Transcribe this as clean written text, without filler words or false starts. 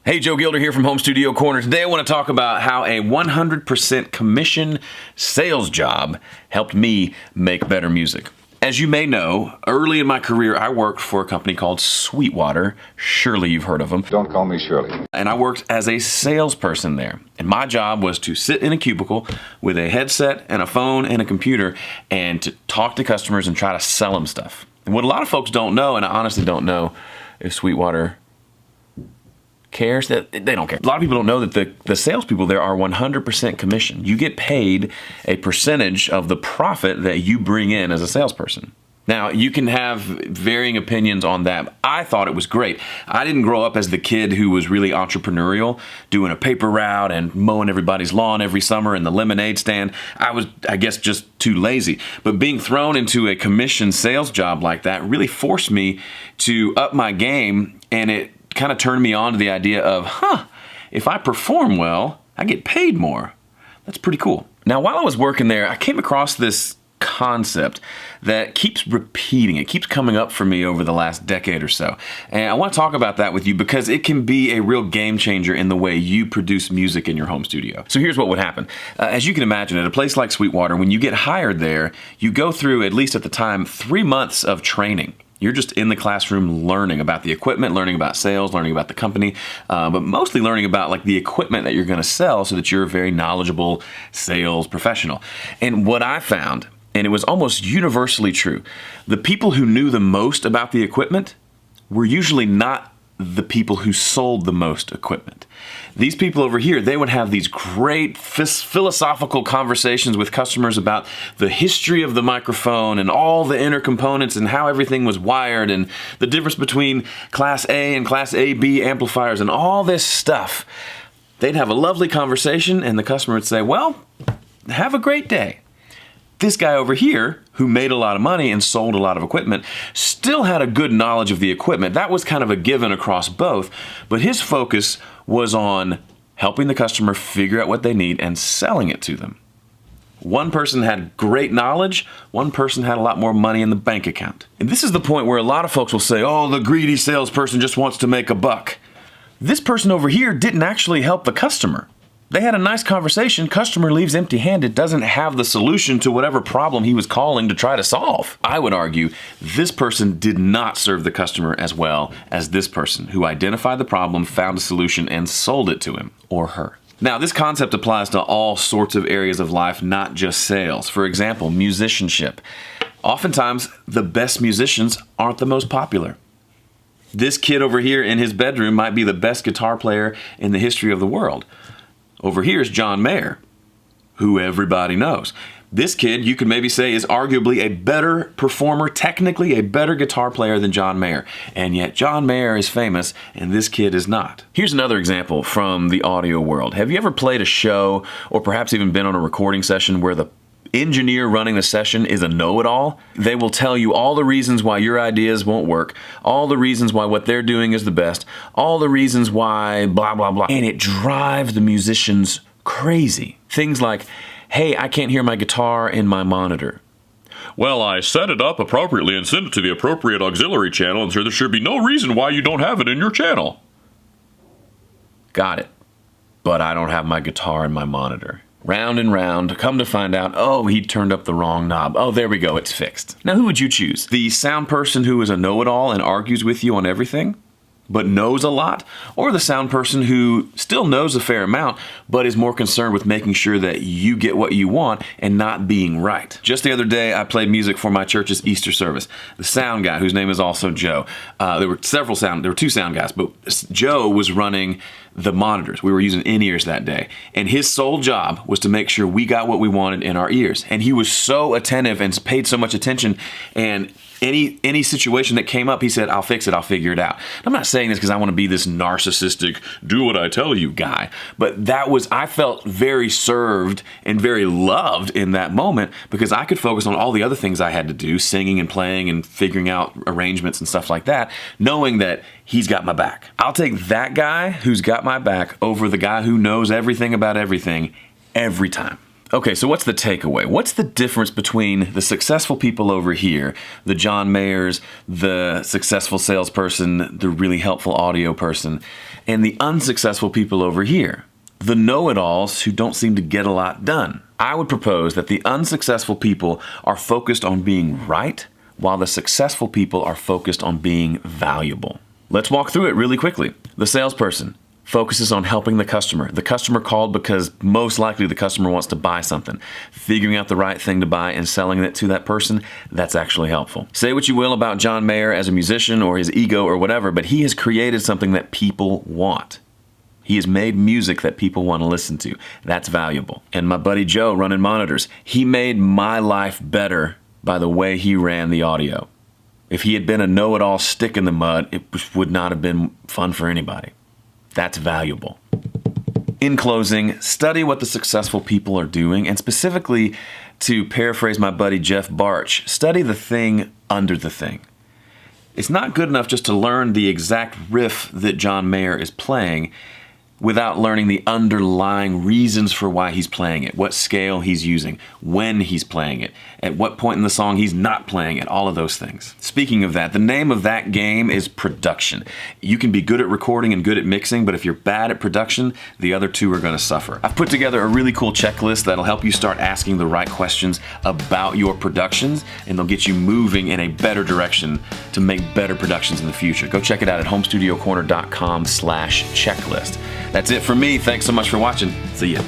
Hey, Joe Gilder here from Home Studio Corner. Today I want to talk about how a 100% commission sales job helped me make better music. As you may know, early in my career I worked for a company called Sweetwater. Surely you've heard of them. Don't call me Shirley. And I worked as a salesperson there. And my job was to sit in a cubicle with a headset and a phone and a computer and to talk to customers and try to sell them stuff. And what a lot of folks don't know, and I honestly don't know if Sweetwater cares, that they don't care. A lot of people don't know that the salespeople there are 100% commission. You get paid a percentage of the profit that you bring in as a salesperson. Now, you can have varying opinions on that. I thought it was great. I didn't grow up as the kid who was really entrepreneurial, doing a paper route and mowing everybody's lawn every summer in the lemonade stand. I was, I guess, just too lazy. But being thrown into a commission sales job like that really forced me to up my game, and it kind of turned me on to the idea of, if I perform well, I get paid more. That's pretty cool. Now, while I was working there, I came across this concept that keeps repeating. It keeps coming up for me over the last decade or so. And I want to talk about that with you because it can be a real game changer in the way you produce music in your home studio. So here's what would happen. As you can imagine, at a place like Sweetwater, when you get hired there, you go through, at least at the time, 3 months of training. You're just in the classroom learning about the equipment, learning about sales, learning about the company, but mostly learning about like the equipment that you're going to sell so that you're a very knowledgeable sales professional. And what I found, and it was almost universally true, the people who knew the most about the equipment were usually not the people who sold the most equipment. These people over here, they would have these great philosophical conversations with customers about the history of the microphone and all the inner components and how everything was wired and the difference between Class A and Class AB amplifiers and all this stuff. They'd have a lovely conversation and the customer would say, well, have a great day. This guy over here, who made a lot of money and sold a lot of equipment, still had a good knowledge of the equipment. That was kind of a given across both, but his focus was on helping the customer figure out what they need and selling it to them. One person had great knowledge, one person had a lot more money in the bank account. And this is the point where a lot of folks will say, oh, the greedy salesperson just wants to make a buck. This person over here didn't actually help the customer. They had a nice conversation. Customer leaves empty-handed, doesn't have the solution to whatever problem he was calling to try to solve. I would argue this person did not serve the customer as well as this person who identified the problem, found a solution, and sold it to him or her. Now, this concept applies to all sorts of areas of life, not just sales. For example, musicianship. Oftentimes, the best musicians aren't the most popular. This kid over here in his bedroom might be the best guitar player in the history of the world. Over here is John Mayer, who everybody knows. This kid, you could maybe say, is arguably a better performer, technically a better guitar player than John Mayer. And yet John Mayer is famous and this kid is not. Here's another example from the audio world. Have you ever played a show or perhaps even been on a recording session where the engineer running the session is a know-it-all? They will tell you all the reasons why your ideas won't work, all the reasons why what they're doing is the best, all the reasons why blah, blah, blah. And it drives the musicians crazy. Things like, hey, I can't hear my guitar in my monitor. Well, I set it up appropriately and sent it to the appropriate auxiliary channel, and so there should be no reason why you don't have it in your channel. Got it. But I don't have my guitar in my monitor. Round and round, come to find out, oh, he turned up the wrong knob. Oh, there we go, it's fixed. Now, who would you choose? The sound person who is a know-it-all and argues with you on everything, but knows a lot? Or the sound person who still knows a fair amount, but is more concerned with making sure that you get what you want and not being right? Just the other day, I played music for my church's Easter service. The sound guy, whose name is also Joe, there were two sound guys, but Joe was running the monitors. We were using in-ears that day. And his sole job was to make sure we got what we wanted in our ears. And he was so attentive and paid so much attention. And any situation that came up, he said, I'll fix it, I'll figure it out. I'm not saying this because I want to be this narcissistic, do what I tell you guy. But I felt very served and very loved in that moment because I could focus on all the other things I had to do, singing and playing and figuring out arrangements and stuff like that, knowing that he's got my back. I'll take that guy who's got my back over the guy who knows everything about everything every time. Okay, so what's the takeaway? What's the difference between the successful people over here, the John Mayers, the successful salesperson, the really helpful audio person, and the unsuccessful people over here, the know-it-alls who don't seem to get a lot done? I would propose that the unsuccessful people are focused on being right, while the successful people are focused on being valuable. Let's walk through it really quickly. The salesperson focuses on helping the customer. The customer called because most likely the customer wants to buy something. Figuring out the right thing to buy and selling it to that person, that's actually helpful. Say what you will about John Mayer as a musician or his ego or whatever, but he has created something that people want. He has made music that people want to listen to. That's valuable. And my buddy Joe running monitors, he made my life better by the way he ran the audio. If he had been a know-it-all stick in the mud, it would not have been fun for anybody. That's valuable. In closing, study what the successful people are doing, and specifically, to paraphrase my buddy Jeff Barch, study the thing under the thing. It's not good enough just to learn the exact riff that John Mayer is playing without learning the underlying reasons for why he's playing it, what scale he's using, when he's playing it, at what point in the song he's not playing it, all of those things. Speaking of that, the name of that game is production. You can be good at recording and good at mixing, but if you're bad at production, the other two are going to suffer. I've put together a really cool checklist that'll help you start asking the right questions about your productions, and they'll get you moving in a better direction to make better productions in the future. Go check it out at homestudiocorner.com/checklist. That's it for me. Thanks so much for watching. See ya.